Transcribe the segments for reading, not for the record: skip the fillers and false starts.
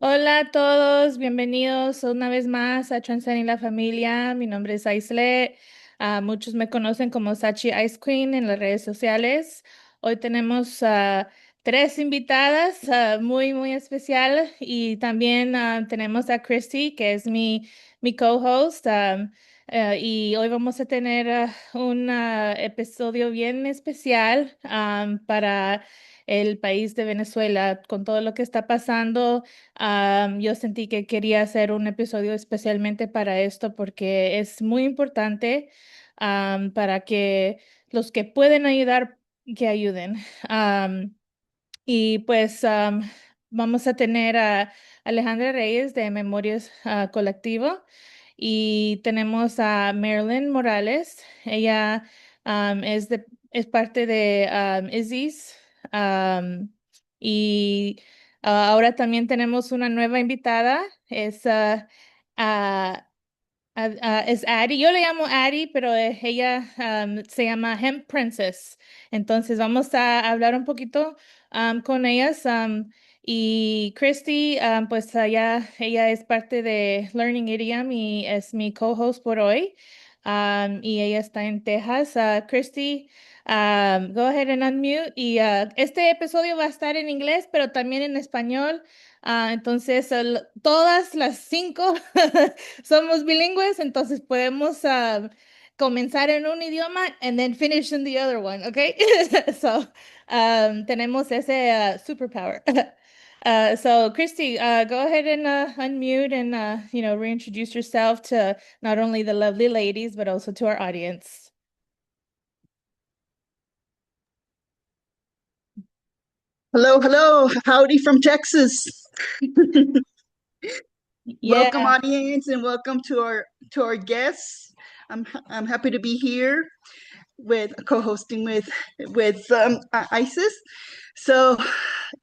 Hola a todos, bienvenidos una vez más a Transcending la Familia. Mi nombre es Aysleth. Muchos me conocen como Sachi Ice Queen en las redes sociales. Hoy tenemos tres invitadas muy especial y también tenemos a Christy, que es mi co-host. Y hoy vamos a tener un episodio bien especial para el país de Venezuela con todo lo que está pasando. Yo sentí que quería hacer un episodio especialmente para esto porque es muy importante para que los que pueden ayudar, que ayuden. Am, y pues vamos a tener a Alejandra Reyes de Memorias Colectivo y tenemos a Marilyn Morales. Ella es parte de Izzy's. am, y ahora también tenemos una nueva invitada. Ah, es Addy. Yo le llamo Addy, pero ella se llama Hemp Princess. Entonces vamos a hablar un poquito con ellas. Y Christy, pues ella es parte de Learning Idiom y es mi co-host por hoy. Y ella está en Texas. Christy, go ahead and unmute. Y este episodio va a estar en inglés, pero también en español. Entonces, todas las cinco somos bilingües, entonces podemos comenzar en un idioma and then finish in the other one, okay? So, tenemos ese superpower. So, Christy, go ahead and unmute and reintroduce yourself to not only the lovely ladies but also to our audience. Hello, hello. Howdy from Texas. Welcome, Yeah. audience, and welcome to our guests. I'm happy to be here with co-hosting with Isis. So,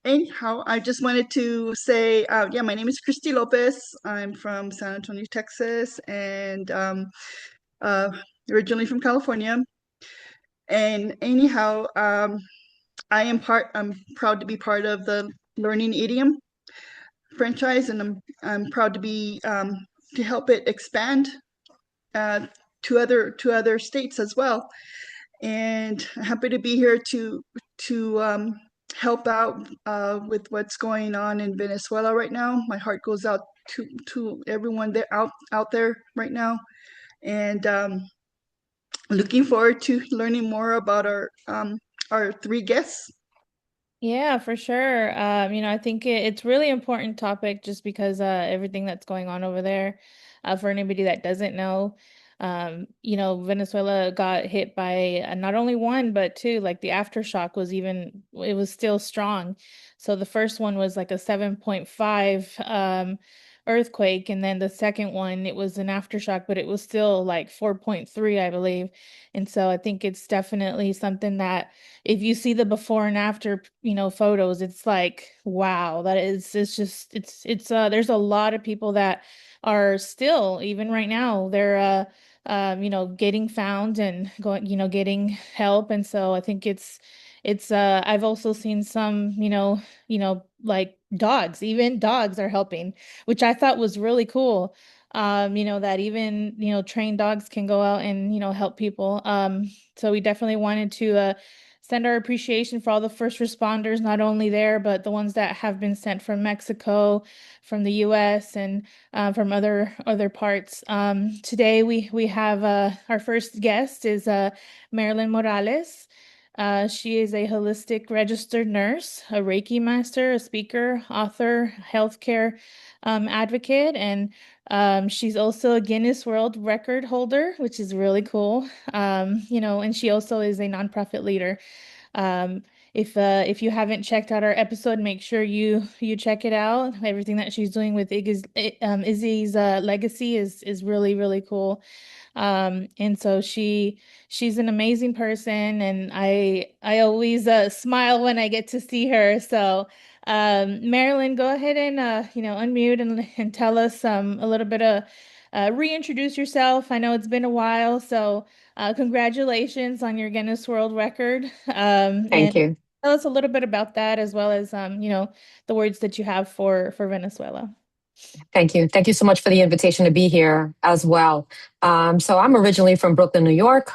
anyhow, I just wanted to say, yeah, my name is Christy Lopez. I'm from San Antonio, Texas, and uh, originally from California. And anyhow, I'm proud to be part of the Learning Idiom franchise, and I'm proud to be to help it expand uh, to other states as well. And happy to be here to help out with what's going on in Venezuela right now. My heart goes out to everyone there out there right now, and looking forward to learning more about our three guests. Yeah, for sure. I think it's really important topic just because everything that's going on over there. For anybody that doesn't know, Venezuela got hit by not only one but two. Like the aftershock it was still strong. So the first one was like a 7.5 earthquake, and then the second one it was an aftershock, but it was still like 4.3, I believe. And so I think it's definitely something that if you see the before and after, photos, it's like, wow, it's there's a lot of people that are still, even right now, they're getting found and going, getting help. And so I think I've also seen some, like dogs, even dogs are helping, which I thought was really cool. That even, trained dogs can go out and, help people. So we definitely wanted to send our appreciation for all the first responders, not only there, but the ones that have been sent from Mexico, from the US, and from other parts. Today we have our first guest is Marilyn Morales. She is a holistic registered nurse, a Reiki master, a speaker, author, healthcare advocate, and she's also a Guinness World Record holder, which is really cool. And she also is a nonprofit leader. Um, if you haven't checked out our episode, make sure you check it out. Everything that she's doing with Izzy's legacy is really cool. And so she's an amazing person, and I always smile when I get to see her. So Marilyn, go ahead and unmute and tell us a little bit of reintroduce yourself. I know it's been a while, so congratulations on your Guinness World Record. Thank you. tell us a little bit about that as well as the words that you have for Venezuela. Thank you. Thank you so much for the invitation to be here as well. So I'm originally from Brooklyn, New York.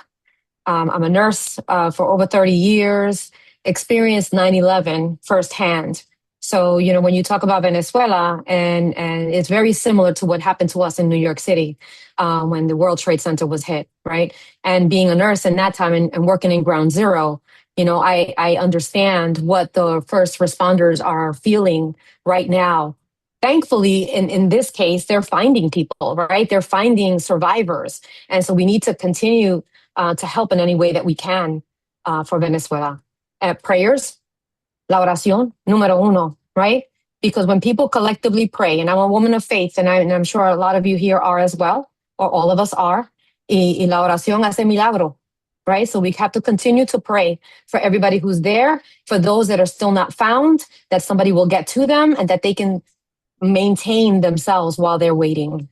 I'm a nurse for over 30 years, experienced 9/11 firsthand. So, when you talk about Venezuela, and it's very similar to what happened to us in New York City when the World Trade Center was hit, right? And being a nurse in that time and working in ground zero, I understand what the first responders are feeling right now. Thankfully, in this case, they're finding people, right? They're finding survivors. And so we need to continue to help in any way that we can for Venezuela. Prayers, la oración, número uno, right? Because when people collectively pray, and I'm a woman of faith, and I'm sure a lot of you here are as well, or all of us are, y la oración hace milagro, right? So we have to continue to pray for everybody who's there, for those that are still not found, that somebody will get to them and that they can maintain themselves while they're waiting,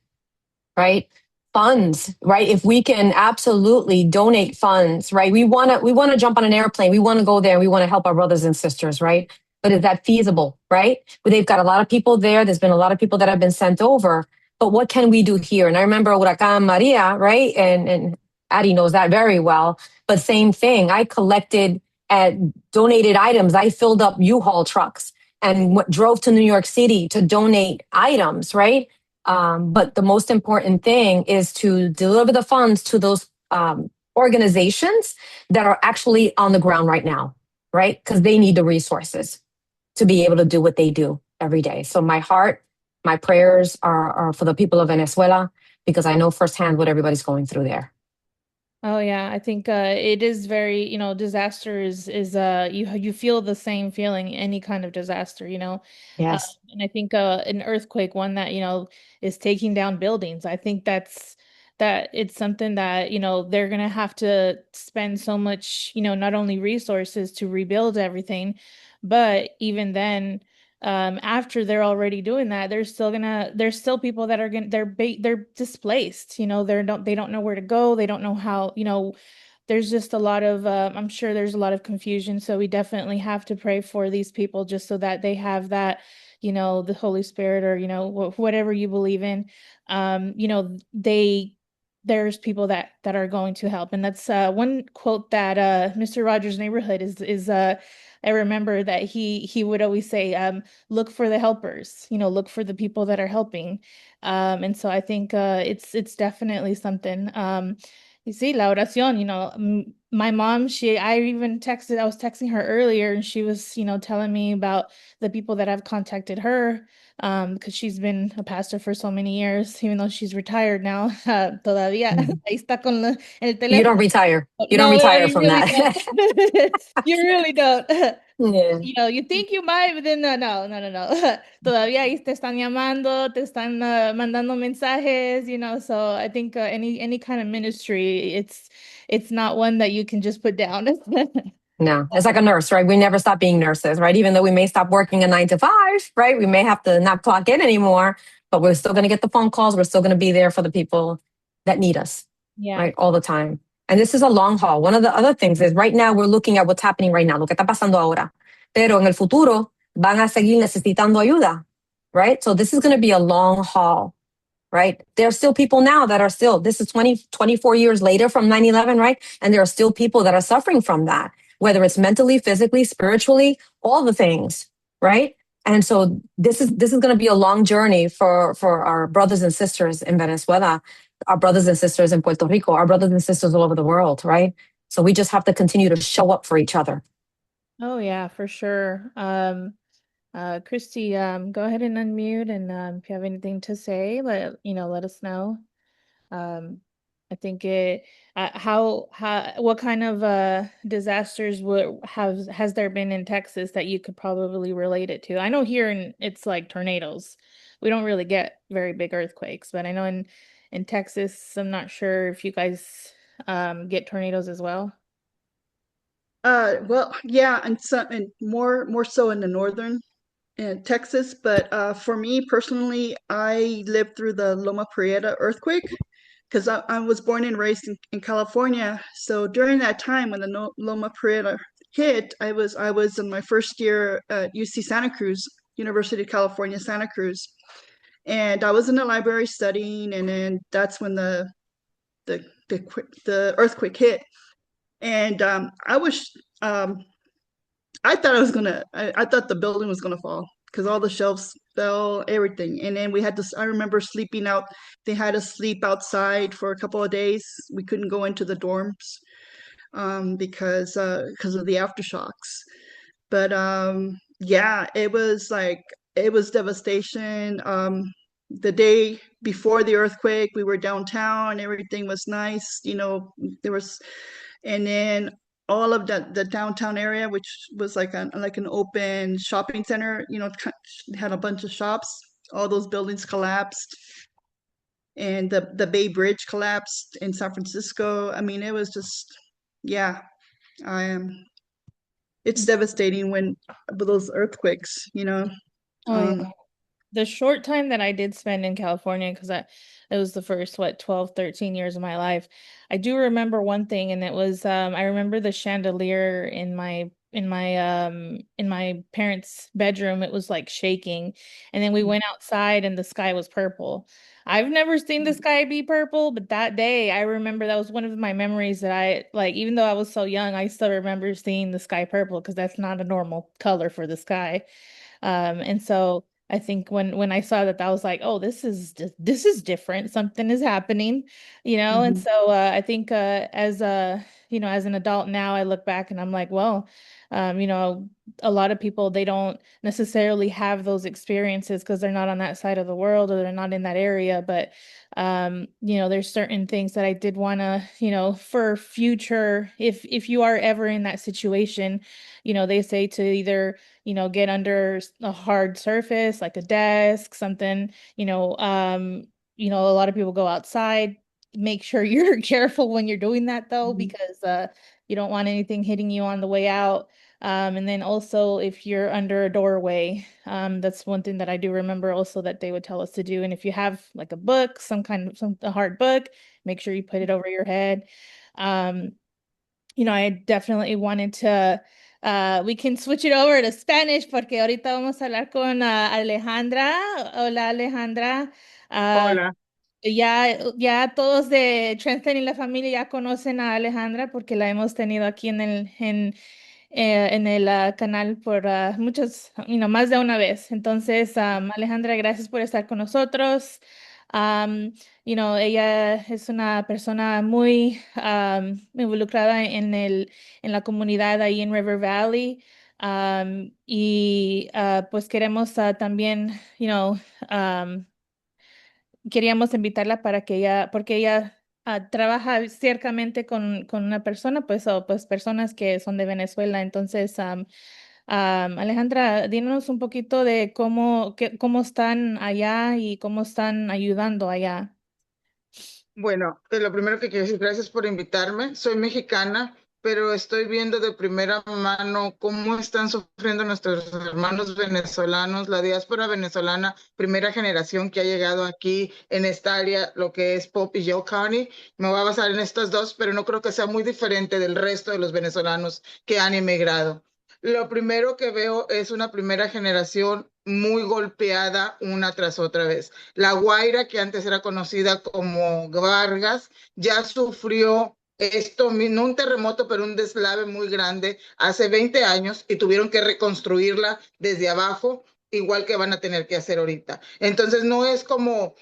right? Funds, right? If we can absolutely donate funds, right? We want to jump on an airplane. We want to go there. We want to help our brothers and sisters, right? But is that feasible, right? But they've got a lot of people there. There's been a lot of people that have been sent over. But what can we do here? And I remember Huracán Maria, right? And Addie knows that very well. But same thing. I collected and donated items. I filled up U-Haul trucks and drove to New York City to donate items, right? But the most important thing is to deliver the funds to those organizations that are actually on the ground right now, right? Because they need the resources to be able to do what they do every day. So my heart, my prayers are for the people of Venezuela because I know firsthand what everybody's going through there. Oh yeah, I think it is very, disaster is you feel the same feeling any kind of disaster, Uh, Yes. and I think an earthquake, one that, is taking down buildings. I think that it's something that, they're gonna have to spend so much, not only resources to rebuild everything, but even then after they're already doing that, there's still people that are gonna they're displaced, they don't know where to go, they don't know how, there's just a lot of I'm sure there's a lot of confusion, so we definitely have to pray for these people just so that they have that, the Holy Spirit, or whatever you believe in. There's people that are going to help, and that's one quote that Mr. Rogers' Neighborhood is I remember that he would always say, look for the helpers, look for the people that are helping. And so I think it's definitely something. You see, la oración, my mom, I was texting her earlier, and she was, telling me about the people that have contacted her, because she's been a pastor for so many years, even though she's retired now, todavía, Mhm. ahí está con el You don't teléfono. retire. You don't No, no, retire you from really that. don't. You really don't. Yeah. You think you might, but then no, no, no, no, no. Todavía ahí te están llamando, te están mandando mensajes, so I think any kind of ministry, it's not one that you can just put down. No, it's like a nurse, right? We never stop being nurses, right? Even though we may stop working a 9 to 5, right? We may have to not clock in anymore, but we're still going to get the phone calls. We're still going to be there for the people that need us, Yeah. right? All the time. And this is a long haul. One of the other things is right now we're looking at what's happening right now, lo que está pasando ahora. Pero en el futuro van a seguir necesitando ayuda, right? So this is going to be a long haul, right? There are still people now that are still, this is 24 years later from 9/11, right? And there are still people that are suffering from that, whether it's mentally, physically, spiritually, all the things, right? And so this is going to be a long journey for our brothers and sisters in Venezuela, our brothers and sisters in Puerto Rico, our brothers and sisters all over the world, right? So we just have to continue to show up for each other. Oh yeah, for sure. Christy, go ahead and unmute, and if you have anything to say, let us know. Um, I think what kind of disasters would have has there been in Texas that you could probably relate it to? I know here it's like tornadoes. We don't really get very big earthquakes, but I know in Texas, I'm not sure if you guys get tornadoes as well. Well, yeah, and more so in the northern in Texas, but for me personally, I lived through the Loma Prieta earthquake because I was born and raised in California. So during that time when the Loma Prieta hit, I was in my first year at UC Santa Cruz, University of California, Santa Cruz. And I was in the library studying, and then that's when the earthquake hit. And I thought I thought the building was gonna fall because all the shelves fell, everything. And then I remember sleeping out. They had us sleep outside for a couple of days. We couldn't go into the dorms because of the aftershocks. But yeah, it was devastation. The day before the earthquake, we were downtown. Everything was nice. There was, and then all of the downtown area, which was like an open shopping center, had a bunch of shops. All those buildings collapsed, and the Bay Bridge collapsed in San Francisco. I mean, it was just, yeah, I am. It's devastating with those earthquakes. Oh yeah. Um, The short time that I did spend in California, because it was the first, 12, 13 years of my life, I do remember one thing, and it was I remember the chandelier in my parents' bedroom. It was like shaking. And then we went outside and the sky was purple. I've never seen the sky be purple, but that day I remember that was one of my memories that I like, even though I was so young, I still remember seeing the sky purple because that's not a normal color for the sky. And so I think when I saw that, I was like, oh, this is different. Something is happening, And mhm. so I think as as an adult now, I look back and I'm like, well, a lot of people, they don't necessarily have those experiences because they're not on that side of the world or they're not in that area. But there's certain things that I did want to, for future, if you are ever in that situation, they say to either get under a hard surface like a desk, something, a lot of people go outside. Make sure you're careful when you're doing that though, Mhm. because you don't want anything hitting you on the way out. And then also if you're under a doorway, that's one thing that I do remember also that they would tell us to do. And if you have like a book, a hard book, make sure you put it over your head. Um, I definitely wanted to, we can switch it over to Spanish porque ahorita vamos a hablar con Alejandra. Hola, Alejandra. Ah, Hola. ya todos de Trenton y la familia ya conocen a Alejandra porque la hemos tenido aquí en el canal por más de una vez. Entonces, Alejandra, gracias por estar con nosotros. Um, ella es una persona muy involucrada en la comunidad ahí en River Valley. Y pues queremos también, queríamos invitarla para que porque ella trabaja cercamente con una persona, pues, o pues personas que son de Venezuela. Entonces, Alejandra, dinos un poquito de cómo están allá y cómo están ayudando allá. Bueno, lo primero que quiero decir, gracias por invitarme. Soy mexicana, pero estoy viendo de primera mano cómo están sufriendo nuestros hermanos venezolanos, la diáspora venezolana, primera generación que ha llegado aquí en esta área, lo que es Pope y Yell County. Me voy a basar en estas dos, pero no creo que sea muy diferente del resto de los venezolanos que han emigrado. Lo primero que veo es una primera generación muy golpeada una tras otra vez. La Guaira, que antes era conocida como Vargas, ya sufrió esto, no un terremoto, pero un deslave muy grande hace 20 años y tuvieron que reconstruirla desde abajo, igual que van a tener que hacer ahorita. Entonces no es como,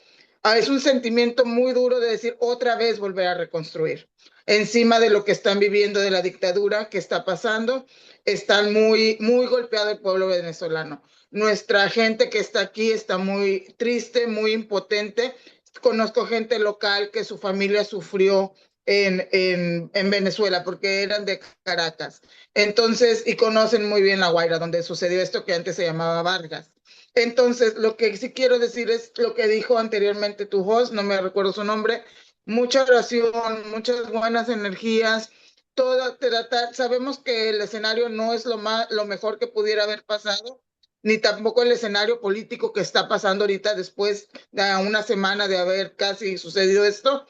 es un sentimiento muy duro de decir otra vez volver a reconstruir. Encima de lo que están viviendo de la dictadura que está pasando, están muy, muy golpeado el pueblo venezolano. Nuestra gente que está aquí está muy triste, muy impotente. Conozco gente local que su familia sufrió en Venezuela porque eran de Caracas. Entonces, y conocen muy bien La Guaira, donde sucedió esto que antes se llamaba Vargas. Entonces, lo que sí quiero decir es lo que dijo anteriormente tu host, no me recuerdo su nombre, mucha oración, muchas buenas energías, sabemos que el escenario no es lo mejor que pudiera haber pasado, ni tampoco el escenario político que está pasando ahorita después de una semana de haber casi sucedido esto,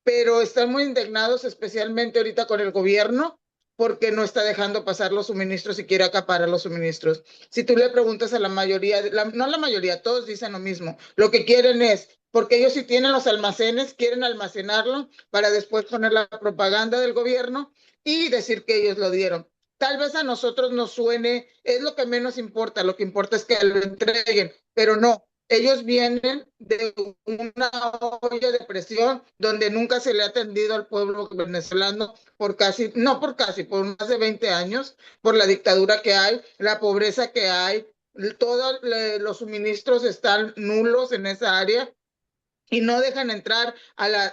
pero están muy indignados, especialmente ahorita con el gobierno, porque no está dejando pasar los suministros y quiere acaparar los suministros. Si tú le preguntas a la mayoría, no la mayoría, todos dicen lo mismo. Lo que quieren es, porque ellos sí tienen los almacenes, quieren almacenarlo para después poner la propaganda del gobierno y decir que ellos lo dieron. Tal vez a nosotros nos suene, es lo que menos importa, lo que importa es que lo entreguen, pero no, ellos vienen de una olla de presión donde nunca se le ha atendido al pueblo venezolano por casi, no por casi, por más de 20 años, por la dictadura que hay, la pobreza que hay, todos los suministros están nulos en esa área y no dejan entrar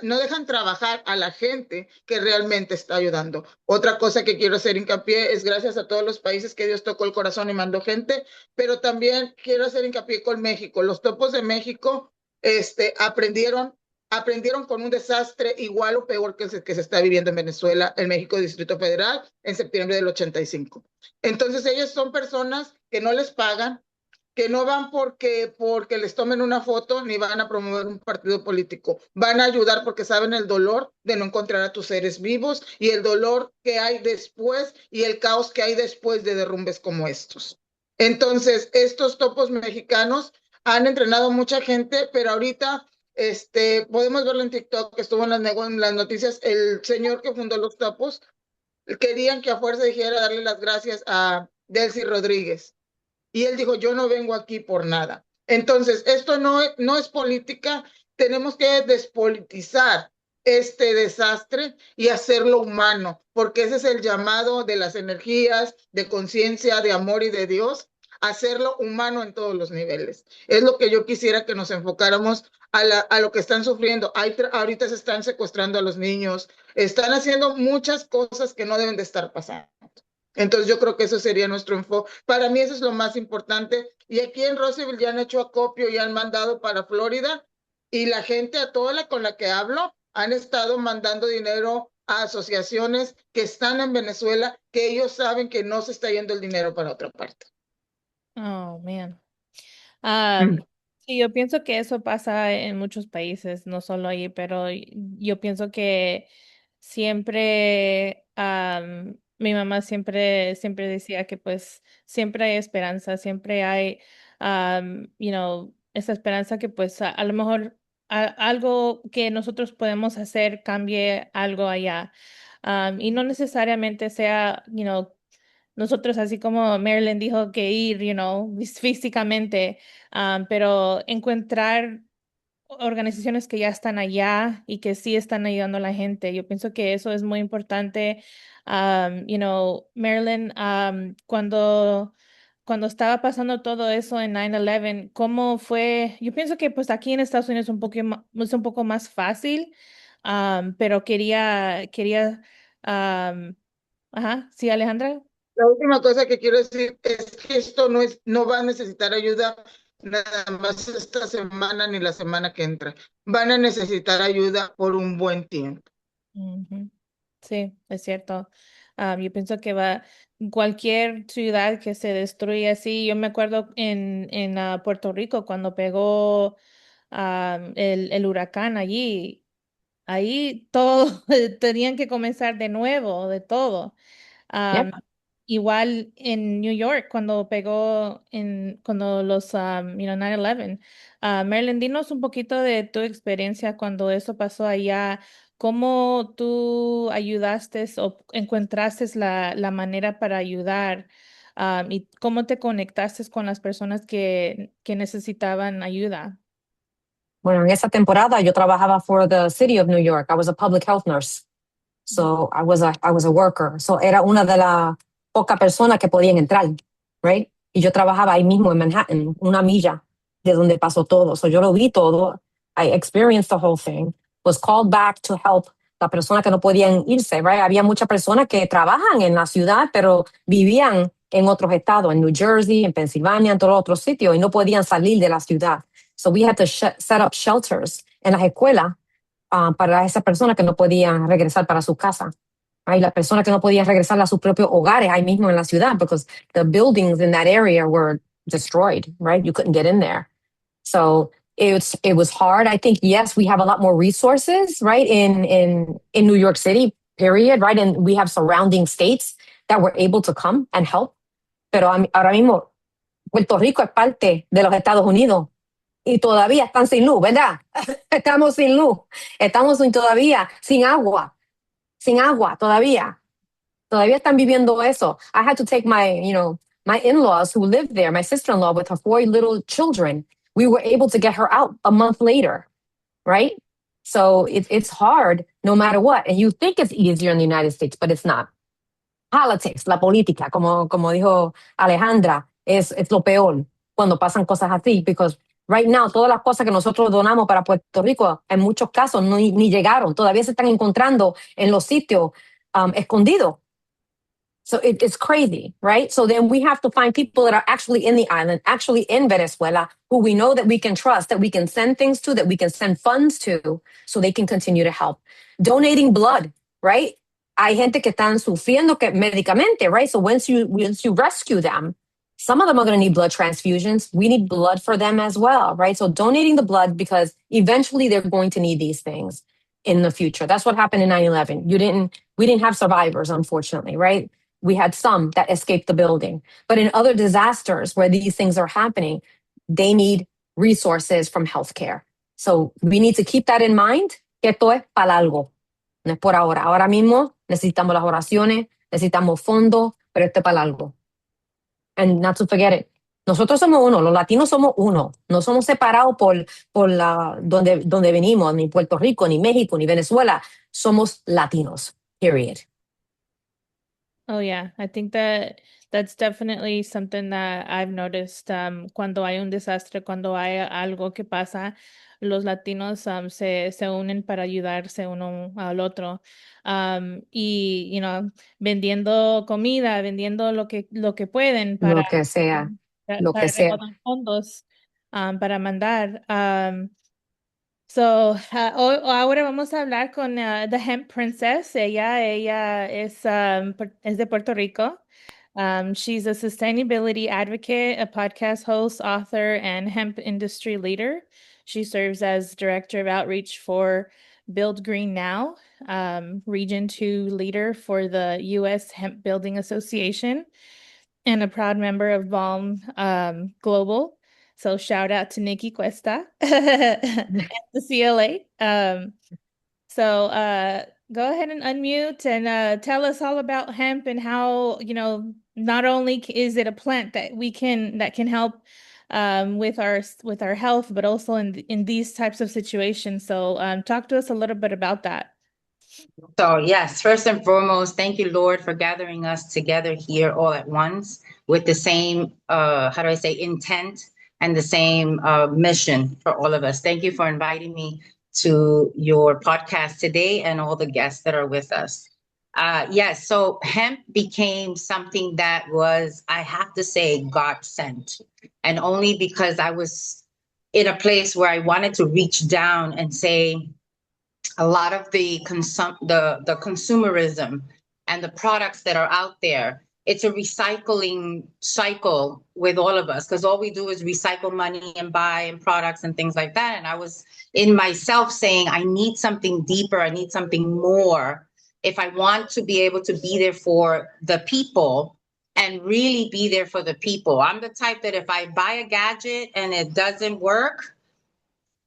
no dejan trabajar a la gente que realmente está ayudando. Otra cosa que quiero hacer hincapié es gracias a todos los países que Dios tocó el corazón y mandó gente, pero también quiero hacer hincapié con México. Los topos de México aprendieron con un desastre igual o peor que el que se está viviendo en Venezuela, en México, Distrito Federal, en septiembre del 85. Entonces ellos son personas que no les pagan, que no van porque les tomen una foto ni van a promover un partido político. Van a ayudar porque saben el dolor de no encontrar a tus seres vivos y el dolor que hay después y el caos que hay después de derrumbes como estos. Entonces, estos topos mexicanos han entrenado mucha gente, pero ahorita podemos verlo en TikTok, que estuvo en las noticias, el señor que fundó los topos, querían que a fuerza dijera darle las gracias a Delcy Rodríguez. Y él dijo, yo no vengo aquí por nada. Entonces, esto no es política, tenemos que despolitizar este desastre y hacerlo humano, porque ese es el llamado de las energías, de conciencia, de amor y de Dios, hacerlo humano en todos los niveles. Es lo que yo quisiera que nos enfocáramos a lo que están sufriendo. Ahorita se están secuestrando a los niños, están haciendo muchas cosas que no deben de estar pasando. Entonces yo creo que eso sería nuestro enfoque. Para mí eso es lo más importante. Y aquí en Roseville ya han hecho acopio y han mandado para Florida y la gente a toda la con la que hablo han estado mandando dinero a asociaciones que están en Venezuela, que ellos saben que no se está yendo el dinero para otra parte. Oh, man. Mm. Sí, yo pienso que eso pasa en muchos países, no solo ahí, pero yo pienso que siempre, mi mamá siempre decía que pues siempre hay esperanza, siempre hay, esa esperanza que pues a lo mejor algo que nosotros podemos hacer cambie algo allá. Y no necesariamente sea, nosotros así como Marilyn dijo que ir, físicamente, pero encontrar organizaciones que ya están allá y que sí están ayudando a la gente. Yo pienso que eso es muy importante. Marilyn, cuando estaba pasando todo eso en 9/11, ¿cómo fue? Yo pienso que pues aquí en Estados Unidos es un poco más fácil, pero ajá, sí, Alejandra. La última cosa que quiero decir es que esto no va a necesitar ayuda nada más esta semana ni la semana que entra. Van a necesitar ayuda por un buen tiempo. Ujú. Sí, es cierto. Yo pienso que cualquier ciudad que se destruye así. Yo me acuerdo en Puerto Rico cuando pegó el huracán allí. Ahí todo tenían que comenzar de nuevo, de todo. Yep. Am, Igual en New York, cuando los, 9/11. Marilyn, dinos un poquito de tu experiencia cuando eso pasó allá, cómo tú ayudaste o encontraste la manera para ayudar, y cómo te conectaste con las personas que necesitaban ayuda. Bueno, en esa temporada yo trabajaba for the city of New York. I was a public health nurse. So I was a worker. So era una de las pocas personas que podían entrar, right? Y yo trabajaba ahí mismo en Manhattan, una milla de donde pasó todo. So yo lo vi todo. I experienced the whole thing. Was called back to help las personas que no podían irse, right? Había muchas personas que trabajan en la ciudad, pero vivían en otros estados, en New Jersey, en Pensilvania, en todos los otros sitios, y no podían salir de la ciudad. So we had to set up shelters en las escuelas para esas personas que no podían regresar para su casa. Right? Las personas que no podían regresar a sus propios hogares ahí mismo en la ciudad, because the buildings in that area were destroyed, right? You couldn't get in there. So it was hard. I think, yes, we have a lot more resources, right, in New York City, period, right? And we have surrounding states that were able to come and help. Pero ahora mismo, Puerto Rico es parte de los Estados Unidos y todavía están sin luz, ¿verdad? Estamos sin luz, todavía sin agua todavía. Todavía están viviendo eso. I had to take my in-laws who lived there, my sister-in-law with her 4 little children. We were able to get her out a month later, right? So it's hard no matter what. And you think it's easier in the United States, but it's not. Politics, la política, como dijo Alejandra, es lo peor cuando pasan cosas así, because right now todas las cosas que nosotros donamos para Puerto Rico, en muchos casos ni llegaron, todavía se están encontrando en los sitios escondidos. So it's crazy, right? So then we have to find people that are actually in the island, actually in Venezuela, who we know that we can trust, that we can send things to, that we can send funds to, so they can continue to help. Donating blood, right? Hay gente que están sufriendo medicamente, right? So once you rescue them, some of them are going to need blood transfusions. We need blood for them as well, right? So donating the blood, because eventually they're going to need these things in the future. That's what happened in 9/11. We didn't have survivors, unfortunately, right? We had some that escaped the building. But in other disasters where these things are happening, they need resources from healthcare. So we need to keep that in mind, que esto es para algo. No es por ahora. Ahora mismo necesitamos las oraciones, necesitamos fondos, pero esto es para algo. And not to forget it. Nosotros somos uno, los latinos somos uno. No somos separados por donde venimos, ni Puerto Rico, ni México, ni Venezuela. Somos latinos, period. Oh yeah, I think that's definitely something that I've noticed. Cuando hay un desastre, cuando hay algo que pasa, los latinos se unen para ayudarse uno al otro. Y vendiendo comida, vendiendo lo que pueden Lo que sea, lo que para sea. recaudar fondos para mandar. Ahora vamos a hablar con The Hemp Princess. Ella es de Puerto Rico. She's a sustainability advocate, a podcast host, author, and hemp industry leader. She serves as director of outreach for Build Green Now, Region 2 leader for the U.S. Hemp Building Association, and a proud member of Balm Global. So shout out to Nikki Cuesta at the CLA. Go ahead and unmute and tell us all about hemp and how, not only is it a plant that can help with our health, but also in these types of situations. So talk to us a little bit about that. So yes, first and foremost, thank you, Lord, for gathering us together here all at once with the same, intent and the same mission for all of us. Thank you for inviting me to your podcast today and all the guests that are with us. Yes, so hemp became something that was, I have to say, God sent. And only because I was in a place where I wanted to reach down and say, a lot of the consumerism and the products that are out there, it's a recycling cycle with all of us, because all we do is recycle money and buy and products and things like that. And I was in myself saying, I need something deeper. I need something more. If I want to be able to be there for the people and really be there for the people. I'm the type that if I buy a gadget and it doesn't work,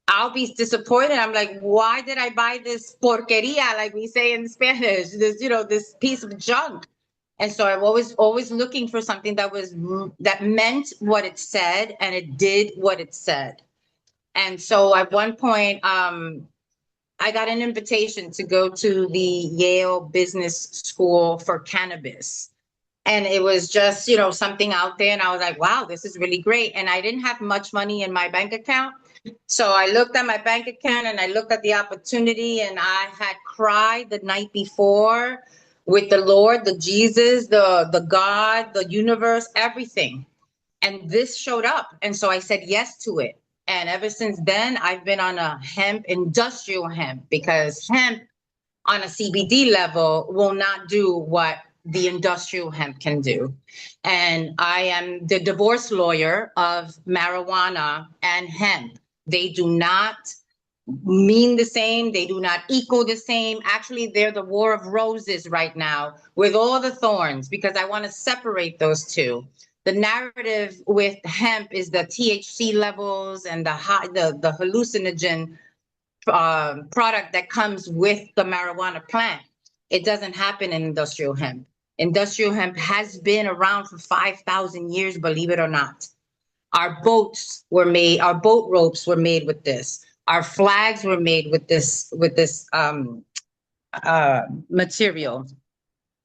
I'll be disappointed. I'm like, why did I buy this porquería, like we say in Spanish, this piece of junk? And so I'm always looking for something that meant what it said and it did what it said. And so at one point, I got an invitation to go to the Yale Business School for cannabis. And it was just, something out there. And I was like, wow, this is really great. And I didn't have much money in my bank account. So I looked at my bank account and I looked at the opportunity, and I had cried the night before with the Lord, the Jesus, the God, the universe, everything. And this showed up. And so I said yes to it. And ever since then, I've been on a industrial hemp, because hemp on a CBD level will not do what the industrial hemp can do. And I am the divorce lawyer of marijuana and hemp. They do not mean the same. They do not equal the same. Actually, they're the war of roses right now with all the thorns, because I want to separate those two. The narrative with hemp is the THC levels and the hallucinogen product that comes with the marijuana plant. It doesn't happen in industrial hemp. Industrial hemp has been around for 5,000 years, believe it or not. Our boat ropes were made with this. Our flags were made with this material.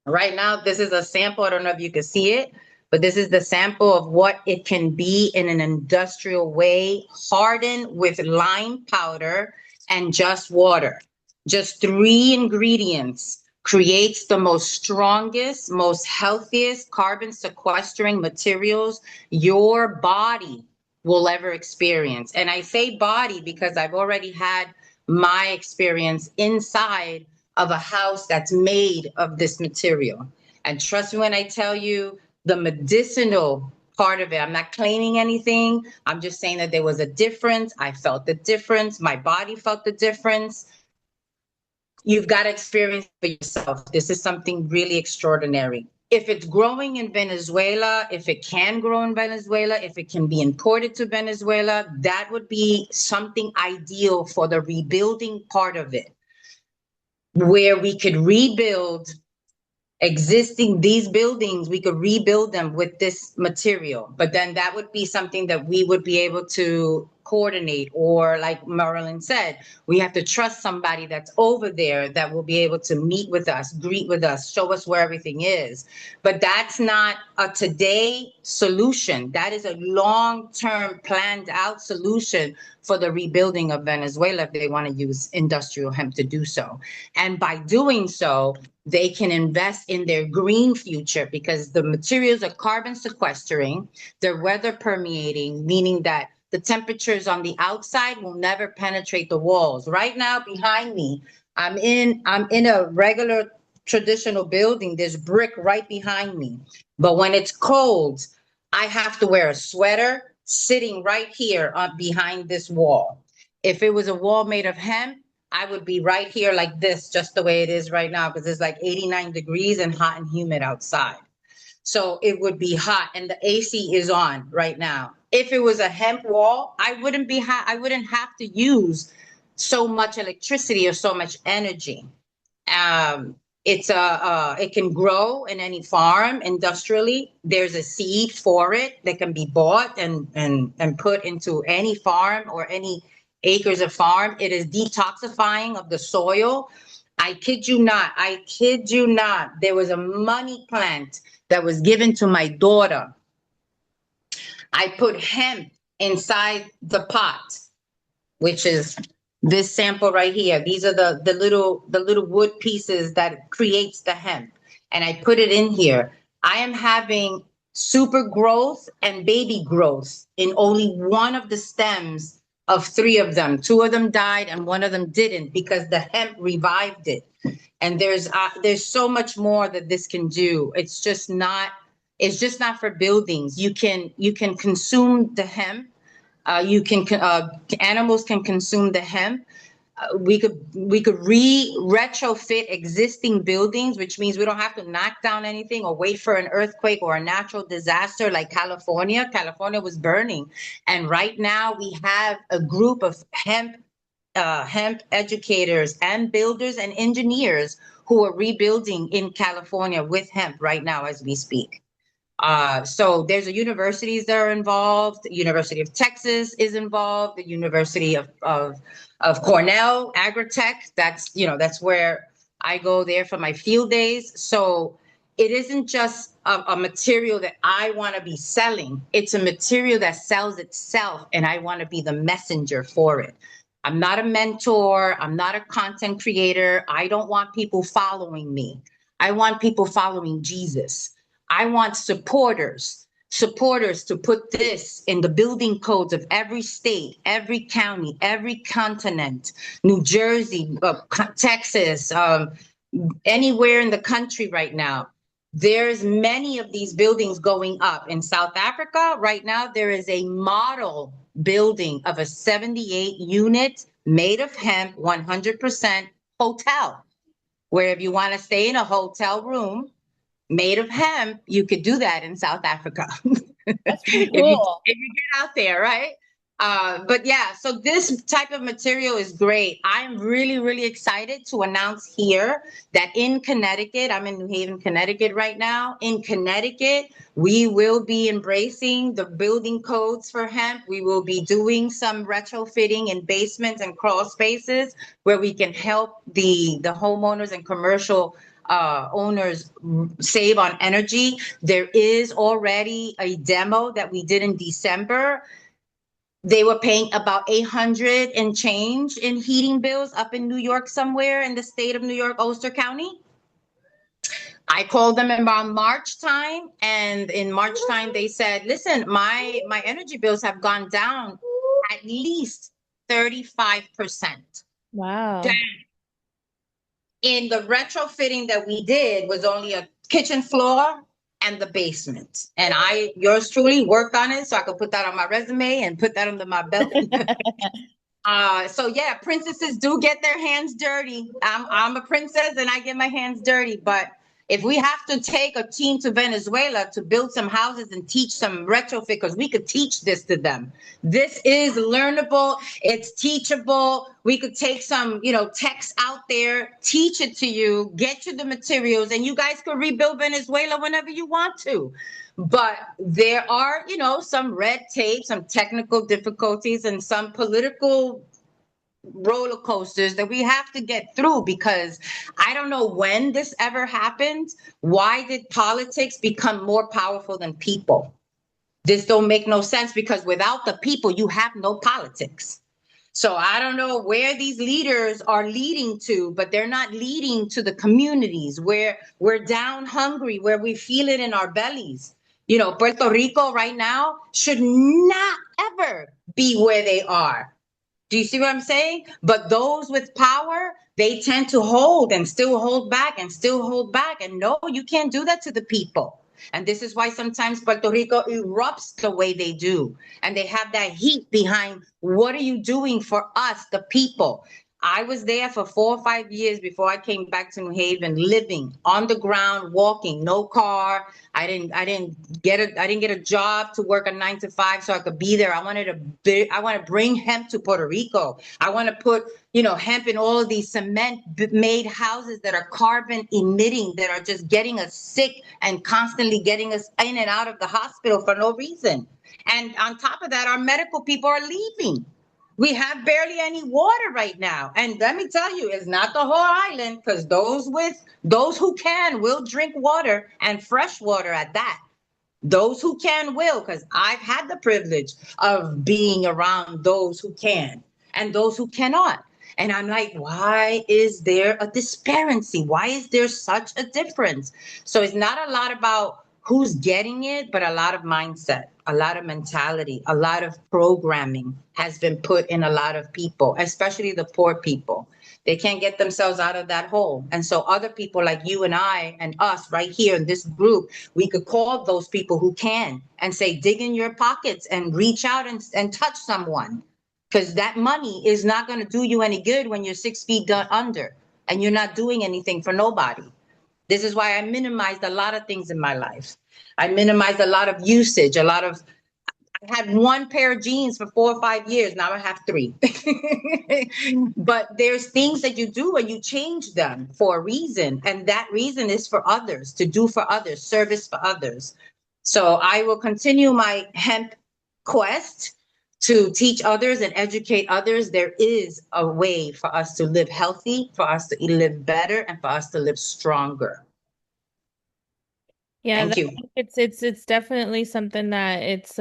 Right now, this is a sample. I don't know if you can see it, but this is the sample of what it can be in an industrial way, hardened with lime powder and just water. Just 3 ingredients creates the most strongest, most healthiest carbon sequestering materials your body will ever experience. And I say body because I've already had my experience inside of a house that's made of this material. And trust me when I tell you the medicinal part of it, I'm not claiming anything. I'm just saying that there was a difference. I felt the difference. My body felt the difference. You've got to experience for yourself. This is something really extraordinary. If it's growing in Venezuela, if it can grow in Venezuela, if it can be imported to Venezuela, that would be something ideal for the rebuilding part of it, where we could rebuild these buildings, we could rebuild them with this material. But then that would be something that we would be able to coordinate, or like Marilyn said, we have to trust somebody that's over there that will be able to meet with us, greet with us, show us where everything is. But that's not a today solution. That is a long-term planned out solution for the rebuilding of Venezuela if they want to use industrial hemp to do so. And by doing so, they can invest in their green future, because the materials are carbon sequestering, they're weather permeating, meaning that the temperatures on the outside will never penetrate the walls. Right now, behind me, I'm in a regular traditional building. There's brick right behind me. But when it's cold, I have to wear a sweater sitting right here behind this wall. If it was a wall made of hemp, I would be right here like this, just the way it is right now, because it's like 89 degrees and hot and humid outside. So it would be hot, and the AC is on right now. If it was a hemp wall, I wouldn't have to use so much electricity or so much energy. It can grow in any farm industrially. There's a seed for it that can be bought and put into any farm or any acres of farm. It is detoxifying of the soil. I kid you not. There was a money plant that was given to my daughter. I put hemp inside the pot, which is this sample right here. These are the little wood pieces that creates the hemp. And I put it in here. I am having super growth and baby growth in only one of the stems of 3 of them. 2 of them died and 1 of them didn't, because the hemp revived it. And there's so much more that this can do. It's just not for buildings. You can consume the hemp. Animals can consume the hemp. We could retrofit existing buildings, which means we don't have to knock down anything or wait for an earthquake or a natural disaster like California. California was burning, and right now we have a group of hemp educators and builders and engineers who are rebuilding in California with hemp right now as we speak. So there's universities that are involved. The University of Texas is involved. The University of Cornell, Agritech. That's where I go there for my field days. So it isn't just a material that I want to be selling. It's a material that sells itself, and I want to be the messenger for it. I'm not a mentor. I'm not a content creator. I don't want people following me. I want people following Jesus. I want supporters to put this in the building codes of every state, every county, every continent, New Jersey, Texas, anywhere in the country right now. There's many of these buildings going up. In South Africa right now, there is a model building of a 78 unit made of hemp, 100% hotel, where if you want to stay in a hotel room made of hemp, you could do that in South Africa. That's pretty if you cool. if you get out there, right? But yeah, so this type of material is great. I'm really, really excited to announce here that in Connecticut, I'm in New Haven, Connecticut right now. In Connecticut, we will be embracing the building codes for hemp. We will be doing some retrofitting in basements and crawl spaces where we can help the homeowners and commercial owners save on energy. There is already a demo that we did in December. They were paying about 800 and change in heating bills up in New York, somewhere in the state of New York, Ulster County. I called them around March time, and in March time they said, listen, my energy bills have gone down at least 35%. Wow. In the retrofitting that we did was only a kitchen floor and the basement. And yours truly worked on it, so I could put that on my resume and put that under my belt. So yeah, princesses do get their hands dirty. I'm a princess and I get my hands dirty, but if we have to take a team to Venezuela to build some houses and teach some retrofit, because we could teach this to them. This is learnable. It's teachable. We could take some, texts out there, teach it to you, get you the materials, and you guys could rebuild Venezuela whenever you want to. But there are, some red tape, some technical difficulties, and some political roller coasters that we have to get through, because I don't know when this ever happened. Why did politics become more powerful than people? This don't make no sense, because without the people, you have no politics. So I don't know where these leaders are leading to, but they're not leading to the communities where we're down hungry, where we feel it in our bellies. Puerto Rico right now should not ever be where they are. Do you see what I'm saying? But those with power, they tend to hold and still hold back and still hold back. And no, you can't do that to the people. And this is why sometimes Puerto Rico erupts the way they do. And they have that heat behind, what are you doing for us, the people? I was there for 4 or 5 years before I came back to New Haven, living on the ground, walking, no car. I didn't get a job to work a 9 to 5 so I could be there. I want to bring hemp to Puerto Rico. I want to put, hemp in all of these cement made houses that are carbon emitting, that are just getting us sick and constantly getting us in and out of the hospital for no reason. And on top of that, our medical people are leaving. We have barely any water right now. And let me tell you, it's not the whole island, because those who can will drink water, and fresh water at that. Those who can will, because I've had the privilege of being around those who can and those who cannot. And I'm like, why is there a disparity? Why is there such a difference? So it's not a lot about who's getting it, but a lot of mindset, a lot of mentality, a lot of programming has been put in a lot of people, especially the poor people. They can't get themselves out of that hole. And so other people like you and I and us right here in this group, we could call those people who can and say, dig in your pockets and reach out and touch someone. Because that money is not going to do you any good when you're 6 feet under and you're not doing anything for nobody. This is why I minimized a lot of things in my life. I minimized a lot of usage, I had 1 pair of jeans for 4 or 5 years. Now I have 3. But there's things that you do and you change them for a reason. And that reason is for others, to do for others, service for others. So I will continue my hemp quest to teach others and educate others. There is a way for us to live healthy, for us to live better, and for us to live stronger. Yeah, Thank you. it's definitely something that it's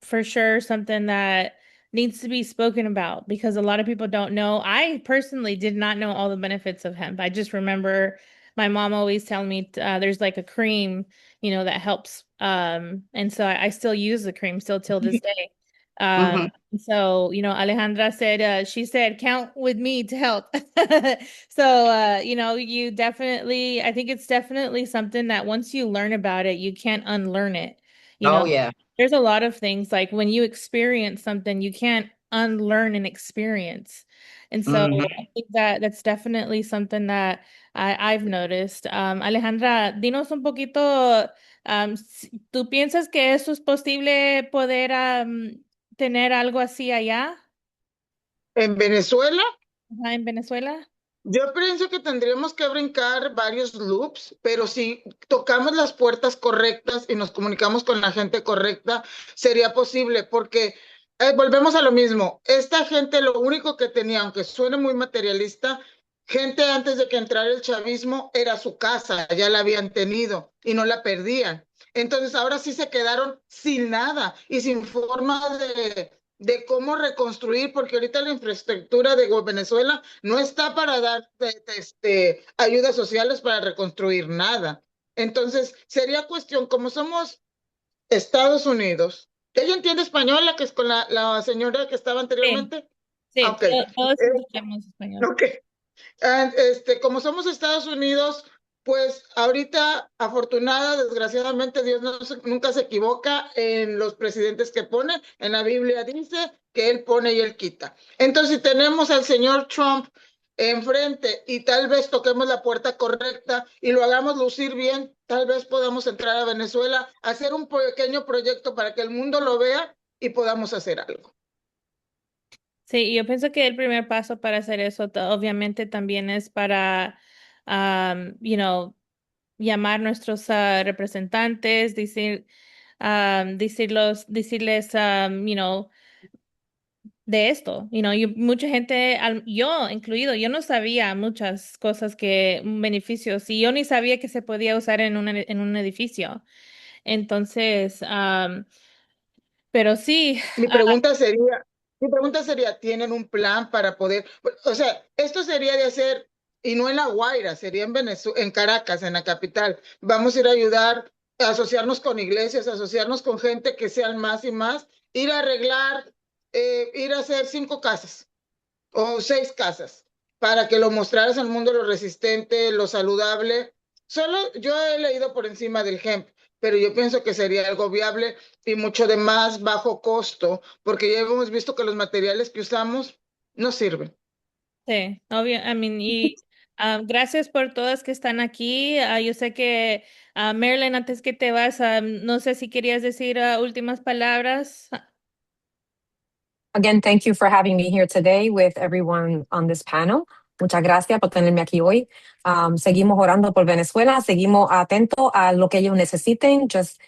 for sure something that needs to be spoken about, because a lot of people don't know. I personally did not know all the benefits of hemp. I just remember my mom always telling me there's like a cream, that helps. And so I still use the cream still till this day. So, Alejandra said, she said, count with me to help. So, you definitely, I think it's definitely something that once you learn about it, you can't unlearn it. Oh, yeah. There's a lot of things like when you experience something, you can't unlearn an experience. And so I think that that's definitely something that I've noticed. Alejandra, dinos un poquito, ¿tú piensas que eso es posible poder tener algo así allá, En Venezuela, ajá, en Venezuela? yo pienso que tendríamos que brincar varios loops, pero si tocamos las puertas correctas y nos comunicamos con la gente correcta, sería posible, porque volvemos a lo mismo. Esta gente lo único que tenía, aunque suene muy materialista, gente antes de que entrara el chavismo era su casa, ya la habían tenido y no la perdían. Entonces ahora sí se quedaron sin nada y sin forma de cómo reconstruir, porque ahorita la infraestructura de Venezuela no está para dar ayudas sociales para reconstruir nada. Entonces, sería cuestión, como somos Estados Unidos, ¿ella entiende español, la que es con la señora que estaba Sí, anteriormente? sí, Ok. todos entendemos español. Ok. Como somos Estados Unidos, pues ahorita, afortunada, desgraciadamente, Dios nunca se equivoca en los presidentes que pone. En la Biblia dice que Él pone y Él quita. Entonces, si tenemos al señor Trump enfrente y tal vez toquemos la puerta correcta y lo hagamos lucir bien, tal vez podamos entrar a Venezuela, hacer un pequeño proyecto para que el mundo lo vea y podamos hacer algo. Sí, yo pienso que el primer paso para hacer eso, obviamente, también es para, you know, llamar nuestros representantes, decirles, you know, de esto, mucha gente, yo incluido, yo no sabía muchas cosas beneficios, y yo ni sabía que se podía usar en un edificio. Entonces, pero sí, Mi pregunta sería, mi pregunta sería, ¿tienen un plan para poder, o sea, esto sería de hacer, y no en La Guaira, sería en Venezuela, en Caracas, en la capital. Vamos a ir a ayudar, a asociarnos con iglesias, a asociarnos con gente que sean más y más, ir a arreglar, ir a hacer 5 casas o 6 casas para que lo mostraras al mundo lo resistente, lo saludable. Solo yo he leído por encima del hemp, pero yo pienso que sería algo viable y mucho de más bajo costo, porque ya hemos visto que los materiales que usamos no sirven. sí, obvio, y gracias por todas que están aquí. Yo sé que, Marilyn, antes que te vas, no sé si querías decir últimas palabras. Again, thank you for having me here today with everyone on this panel. Muchas gracias por tenerme aquí hoy. Seguimos orando por Venezuela. Seguimos atentos a lo que ellos necesiten. Just,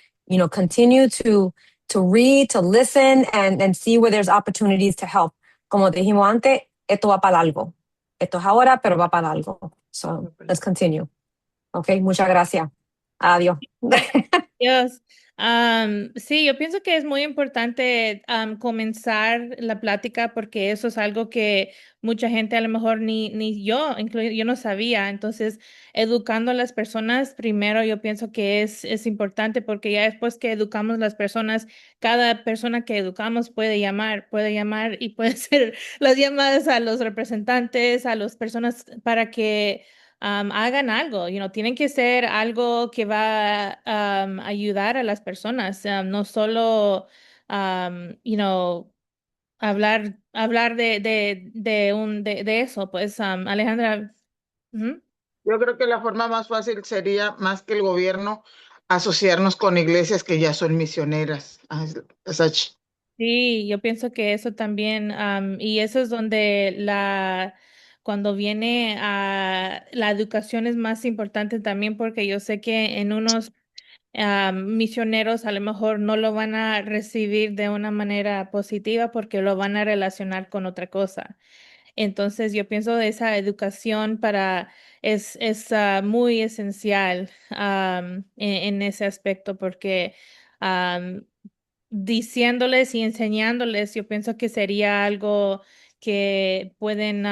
continue to read, to listen, and see where there's opportunities to help. Como dijimos antes, esto va para algo. Esto es ahora, pero va para algo. So, let's continue. Okay, muchas gracias. Adiós. Dios. Sí, yo pienso que es muy importante comenzar la plática, porque eso es algo que mucha gente a lo mejor ni yo, incluido yo, no sabía. Entonces, educando a las personas primero, yo pienso que es importante, porque ya después que educamos las personas, cada persona que educamos puede llamar y puede hacer las llamadas a los representantes, a las personas para que hagan algo, tienen que ser algo que va a ayudar a las personas, no solo, hablar de eso, pues, Alejandra. Ujú. Yo creo que la forma más fácil sería, más que el gobierno, asociarnos con iglesias que ya son misioneras. Sí, yo pienso que eso también, y eso es donde cuando viene a la educación es más importante también, porque yo sé que en unos misioneros a lo mejor no lo van a recibir de una manera positiva, porque lo van a relacionar con otra cosa. Entonces, yo pienso de esa educación es muy esencial en ese aspecto, porque am, diciéndoles y enseñándoles, yo pienso que sería algo que pueden,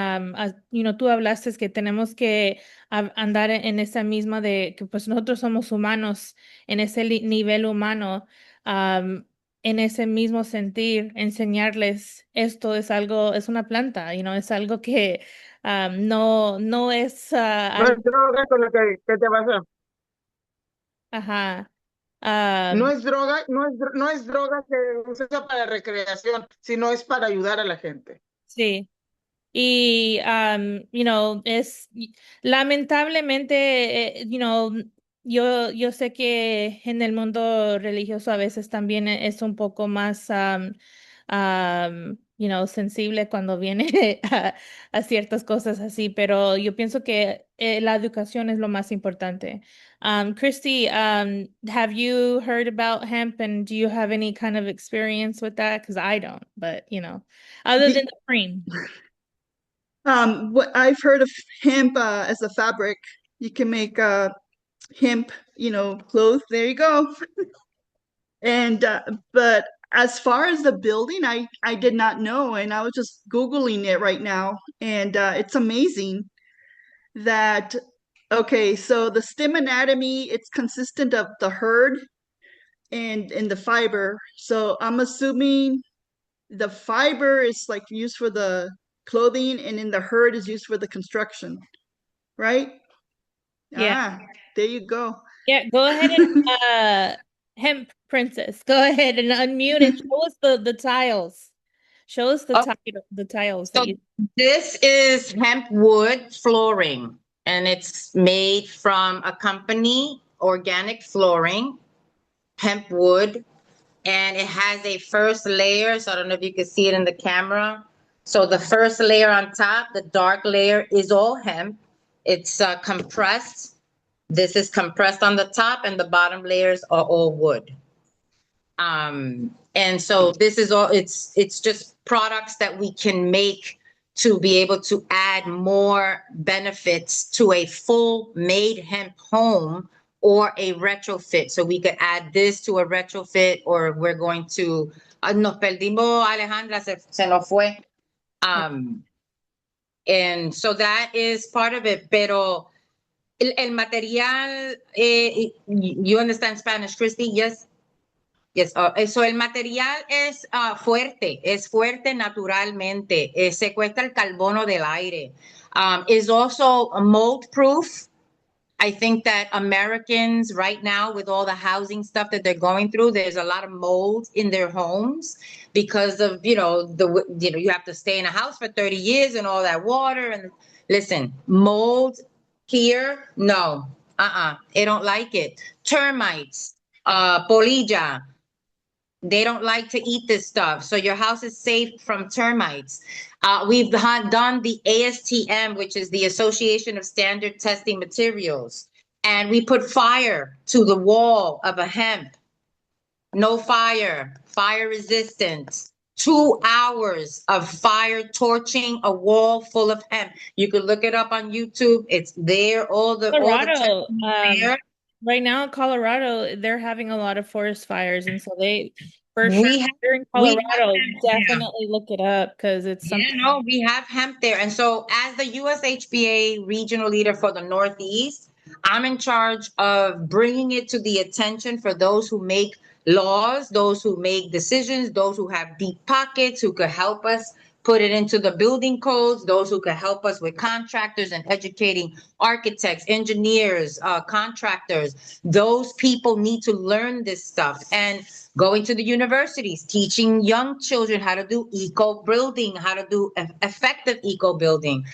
tú hablaste que tenemos que andar en esa misma de que pues nosotros somos humanos, en ese nivel humano, am, en ese mismo sentir, enseñarles esto es algo, es una planta, es algo que no es No es algo, droga con lo que te vas a... ajá. No Um, es droga, no es droga que se usa para recreación, sino es para ayudar a la gente. sí. Y, es lamentablemente, yo sé que en el mundo religioso a veces también es un poco más, sensible cuando viene a ciertas cosas así, pero yo pienso que la educación es lo más importante. Christy, have you heard about hemp and do you have any kind of experience with that? Because I don't, but, other than The, the cream. what I've heard of hemp as a fabric. You can make hemp, clothes. There you go. And but as far as the building, I did not know, and I was just Googling it right now, and it's amazing that okay, so the stem anatomy, it's consistent of the herd and the fiber. So I'm assuming the fiber is like used for the clothing, and then the herd is used for the construction, right? Yeah. There you go. Yeah, go ahead and Hemp Princess. Go ahead and unmute and show us the tiles. Show us the tiles that So you this is hemp wood flooring, and it's made from a company, organic flooring, hemp wood, and it has a first layer. So I don't know if you can see it in the camera. So the first layer on top, the dark layer, is all hemp. It's compressed. This is compressed on the top, and the bottom layers are all wood. And so this is all, it's just products that we can make to be able to add more benefits to a full made hemp home or a retrofit. So we could add this to a retrofit, or we're going to, nos perdimos, Alejandra, se nos fue. And so that is part of it, pero el material, you understand Spanish, Christy? Yes. Yes, so el material es fuerte naturalmente, secuestra el carbono del aire. Is also mold proof. I think that Americans right now, with all the housing stuff that they're going through, there's a lot of mold in their homes because of, you have to stay in a house for 30 years and all that water. And listen, mold here, no, they don't like it. Termites, polilla, they don't like to eat this stuff. So your house is safe from termites. We've done the ASTM, which is the Association of Standard Testing Materials. And we put fire to the wall of a hemp. No fire, fire resistant. 2 hours of fire torching a wall full of hemp. You could look it up on YouTube. It's there. All the Colorado, there. right now in Colorado, they're having a lot of forest fires, and so they, for sure, We have, they're in we have Colorado, hemp there. definitely look it up because it's Yeah, something. no, we have hemp there. And so as the USHBA regional leader for the Northeast, I'm in charge of bringing it to the attention for those who make laws, those who make decisions, those who have deep pockets, who could help us put it into the building codes, those who could help us with contractors and educating architects, engineers, contractors. Those people need to learn this stuff. And going to the universities, teaching young children how to do eco building, how to do effective eco building.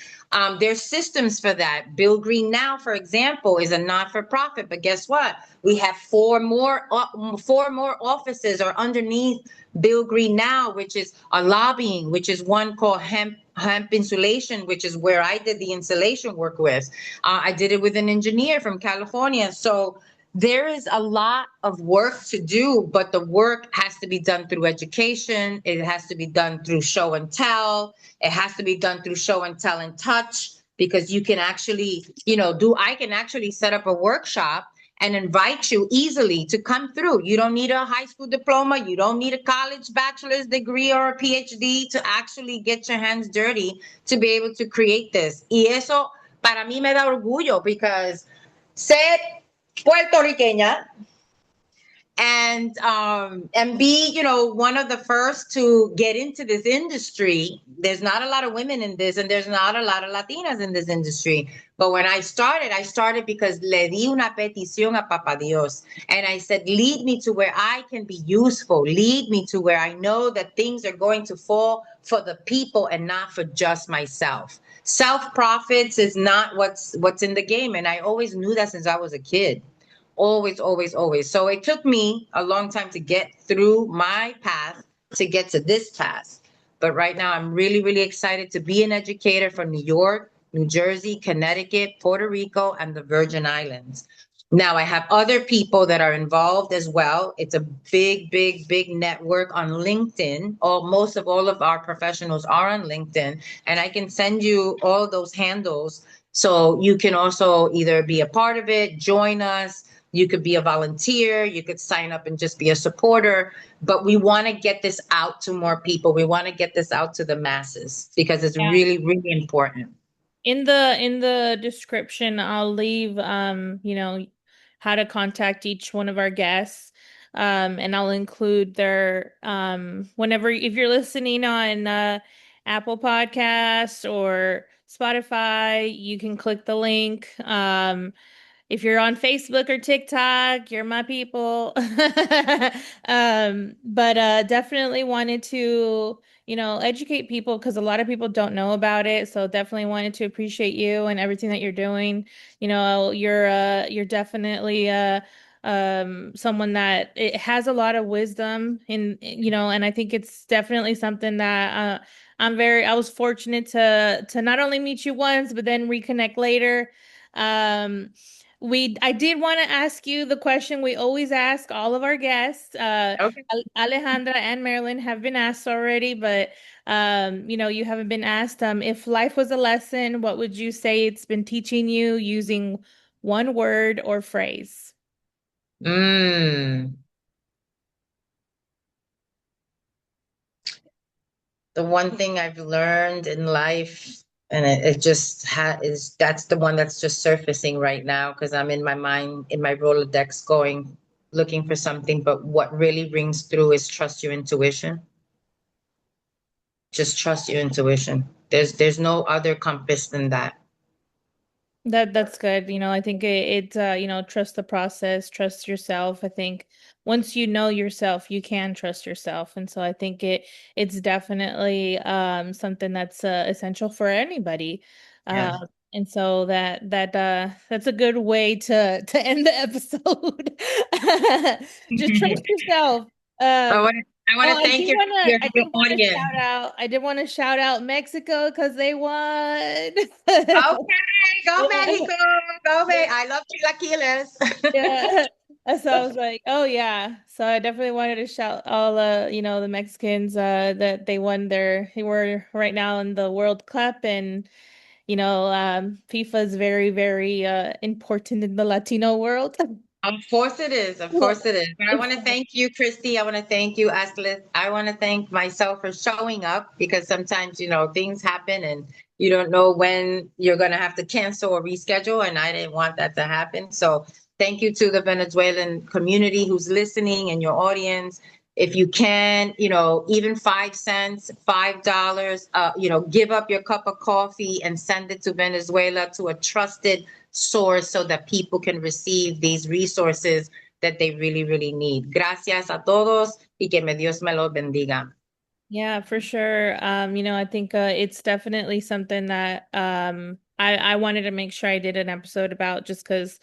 There's systems for that. Build Green Now, for example, is a not-for-profit, but guess what? We have four more offices are underneath Build Green Now, which is a lobbying, which is one called Hemp Insulation, which is where I did the insulation work with. I did it with an engineer from California. So there is a lot of work to do, but the work has to be done through education. It has to be done through show and tell. It has to be done through show and tell and touch, because you can actually, I can actually set up a workshop and invite you easily to come through. You don't need a high school diploma. You don't need a college bachelor's degree or a PhD to actually get your hands dirty to be able to create this. Y eso para mí me da orgullo, because ser puertorriqueña and be, you know, one of the first to get into this industry. There's not a lot of women in this, and there's not a lot of Latinas in this industry. But when I started because le di una petición a Papa Dios. And I said, lead me to where I can be useful. Lead me to where I know that things are going to fall for the people and not for just myself. Self-profits is not what's in the game. And I always knew that since I was a kid. Always, always, always. So it took me a long time to get through my path to get to this path. But right now, I'm really, really excited to be an educator from New York, New Jersey, Connecticut, Puerto Rico, and the Virgin Islands. Now, I have other people that are involved as well. It's a big, big, big network on LinkedIn. Most of all of our professionals are on LinkedIn, and I can send you all those handles so you can also either be a part of it, join us. You could be a volunteer, you could sign up and just be a supporter, but we want to get this out to more people. We want to get this out to the masses because it's really, really important. In the description, I'll leave you know, how to contact each one of our guests. And I'll include their whenever, if you're listening on Apple Podcasts or Spotify, you can click the link. If you're on Facebook or TikTok, you're my people. But definitely wanted to, you know, educate people because a lot of people don't know about it. So definitely wanted to appreciate you and everything that you're doing. You know, you're definitely someone that it has a lot of wisdom in, you know, and I think it's definitely something that I was fortunate to not only meet you once, but then reconnect later. Um, I did want to ask you the question we always ask all of our guests. Okay. Alejandra and Marilyn have been asked already, but you know, you haven't been asked. If life was a lesson, what would you say it's been teaching you using one word or phrase? The one thing I've learned in life, and it just is that's the one that's just surfacing right now because I'm in my mind, in my Rolodex going, looking for something. But what really rings through is trust your intuition. Just trust your intuition. There's no other compass than that. That's good. You know, I think you know, trust the process, trust yourself. I think once you know yourself, you can trust yourself. And so I think it's definitely something that's essential for anybody. Yeah. And so that's a good way to end the episode. Just trust yourself. I Um want to I want to thank your audience. I did want to shout out Mexico because they won. Okay, go Mexico, go Mexico. I love chilaquiles. Yeah. So I was like, oh yeah. So I definitely wanted to shout all you know, the Mexicans that they were right now in the World Cup, and you know, FIFA is very, very important in the Latino world. Of course it is. Of course it is. But I want to thank you, Christy. I want to thank you, Aysleth. I want to thank myself for showing up because sometimes, you know, things happen and you don't know when you're going to have to cancel or reschedule. And I didn't want that to happen. So thank you to the Venezuelan community who's listening and your audience. If you can, you know, even 5 cents, $5, you know, give up your cup of coffee and send it to Venezuela to a trusted source so that people can receive these resources that they really, really need. Gracias a todos y que Dios me los bendiga. Yeah, for sure. You know, I think it's definitely something that I wanted to make sure I did an episode about just because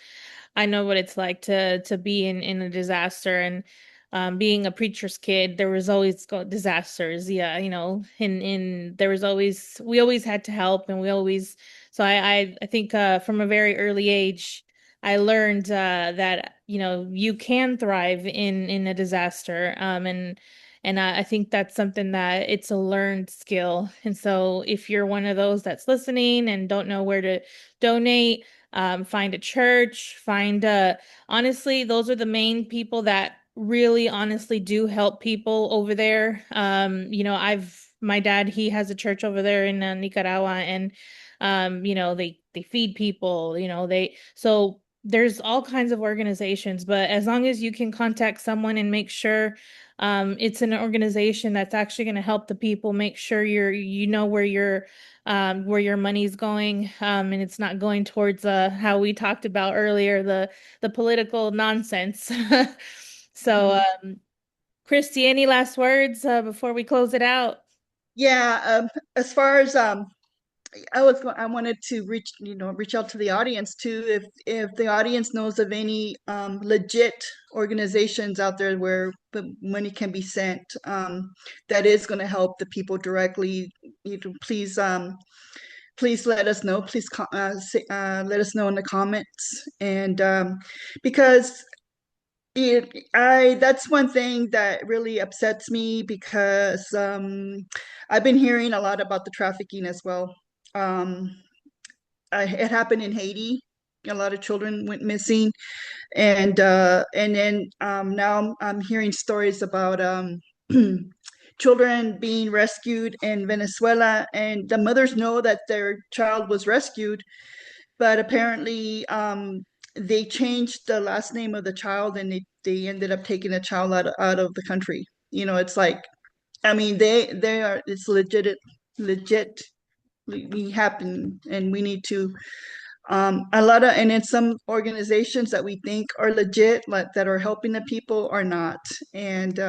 I know what it's like to be in a disaster, and being a preacher's kid, there was always disasters. Yeah, you know, in there was always we always had to help, and we always so I think from a very early age I learned that you know you can thrive in a disaster, and I think that's something that it's a learned skill. And so if you're one of those that's listening and don't know where to donate, find a church, honestly, those are the main people that really honestly do help people over there. You know, my dad, he has a church over there in Nicaragua, and you know, they feed people, you know, so there's all kinds of organizations, but as long as you can contact someone and make sure it's an organization that's actually going to help the people, make sure you know where your money's going, and it's not going towards how we talked about earlier, the political nonsense. So, Christy, any last words before we close it out? Yeah, as far as I wanted to reach out to the audience too. If the audience knows of any legit organizations out there where the money can be sent, that is going to help the people directly, please let us know. Please let us know in the comments, and because that's one thing that really upsets me, because I've been hearing a lot about the trafficking as well. Um, it happened in Haiti. A lot of children went missing, and then now I'm hearing stories about children being rescued in Venezuela, and the mothers know that their child was rescued, but apparently they changed the last name of the child, and they ended up taking the child out of the country. It's like, I mean, they are, it's legit happen, and we need to and in some organizations that we think are legit, like that are helping the people, are not. And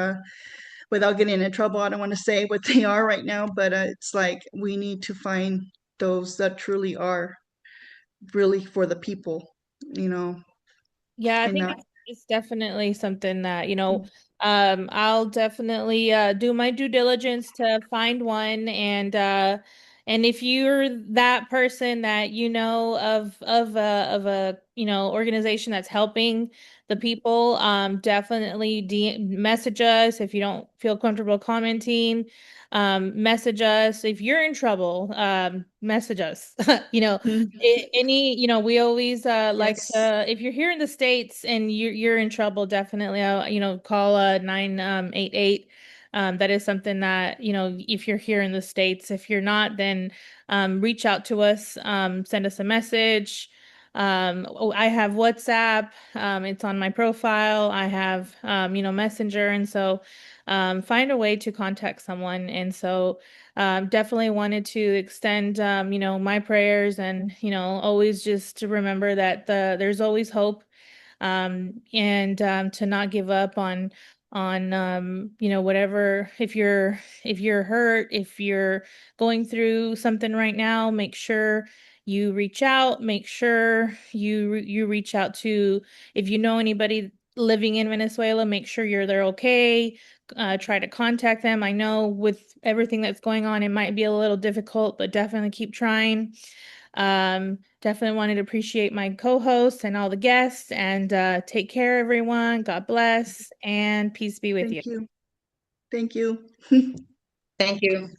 without getting in trouble, I don't want to say what they are right now, but it's like we need to find those that truly are really for the people, Yeah, I and think not. it's definitely something that, I'll definitely do my due diligence to find one, and if you're that person that you know of a organization that's helping the people, definitely message us if you don't feel comfortable commenting. Message us if you're in trouble. Message us. Any, we always like Yes. to, if you're here in the States and you're in trouble, definitely call 988. That is something that, if you're here in the States. If you're not, then reach out to us, send us a message. I have WhatsApp. It's on my profile. I have Messenger, and so find a way to contact someone. And so definitely wanted to extend, my prayers, and, always just to remember that there's always hope, and to not give up on whatever. If you're hurt, if you're going through something right now, make sure you reach out. Make sure you reach out to, if you know anybody living in Venezuela, make sure they're okay. Try to contact them. I know with everything that's going on, it might be a little difficult, but definitely keep trying. Definitely wanted to appreciate my co-hosts and all the guests, and take care, everyone. God bless, and peace be with you. Thank you. Thank you. Thank you.